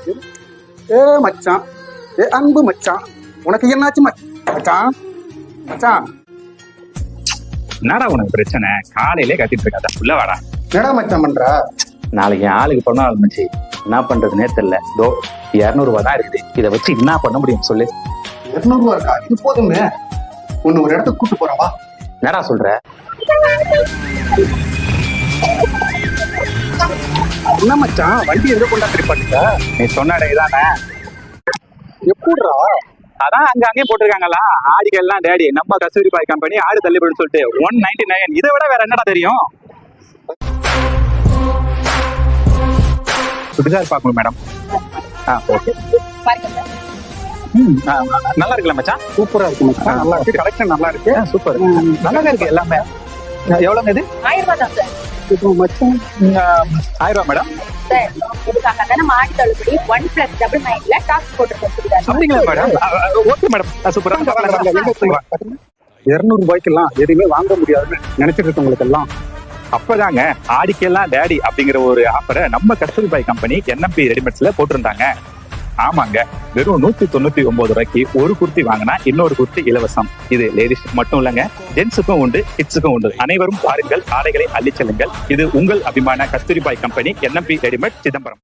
ஏ மச்சான், ஏ அன்பு மச்சான், உனக்கு என்னாச்சு மச்சான்? மச்சான் என்னடா உனக்கு பிரச்சனை? காலையிலே கத்திட்டு இருக்காதா, உள்ள வாடா. என்னடா மச்சான் பண்ற? நாளைக்கு என் ஆளுக்கு பண்ண ஆரம்பிச்சு என்ன பண்றதுன்னே தெரியல. 200 தான் இருக்குது, இதை வச்சு என்ன பண்ண முடியும் சொல்லு. 200 இருக்கா? இது போதுமே. உன்னை ஒரு இடத்துக்கு கூட்டு போறவா? என்னடா சொல்ற? என்ன மச்சான், வண்டி எங்க கொண்டா திருப்பாட்டுக்க? நீ சொன்ன இதானே? எப்படிடா? அதான் அங்கேயும் போட்டிருக்காங்களா, ஆடிகள்லாம் டேடி நம்ம கஸ்தூரி பாய் கம்பெனி ஆடு தள்ளுபடின்னு சொல்லிட்டு 199. இதை விட வேற என்னடா தெரியும்? சுடிதார் பார்க்கணும் மேடம். ஓகே. நல்லா இருக்குல்ல மச்சான்? சூப்பரா இருக்கு மச்சான், நல்லா இருக்கு, கலெக்ஷன் நல்லா இருக்கு. சூப்பர், நல்லா இருக்கு எல்லாமே. எவ்வளவுங்க இது? 1000 ரூபாய் தான் சார். இப்போ மச்சான் 1000 ரூபாய் மேடம். சார் இதுக்காக தானே மாடி தள்ளுபடி 1+99ல டாஸ்க் போட்டுருக்கோம். அப்படிங்களா மேடம்? ஓகே மேடம், சூப்பரா. 200 ரூபாய்க்கெல்லாம் எதுவுமே வாங்க முடியாதுன்னு நினைச்சிட்டு இருக்கவங்களுக்கு எல்லாம் அப்பதாங்க ஆடிக்கெல்லாம் டேடி அப்படிங்கிற ஒரு ஆஃபரை நம்ம கஸ்தூரி பாய் கம்பெனி NMP ரெடிமேட்ஸ்ல போட்டிருந்தாங்க. ஆமாங்க, வெறும் 199 ரூபாய்க்கு ஒரு குர்த்தி வாங்கினா இன்னொரு குர்த்தி இலவசம். இது லேடிஸ் மட்டும் இல்லைங்க, ஜென்ஸுக்கும் உண்டு, கிட்ஸுக்கும் உண்டு. அனைவரும் பாருங்கள், ஆடைகளை அள்ளிச் செல்லுங்கள். இது உங்கள் அபிமான கஸ்தூரி பாய் கம்பெனி NMP ரெடிமேட் சிதம்பரம்.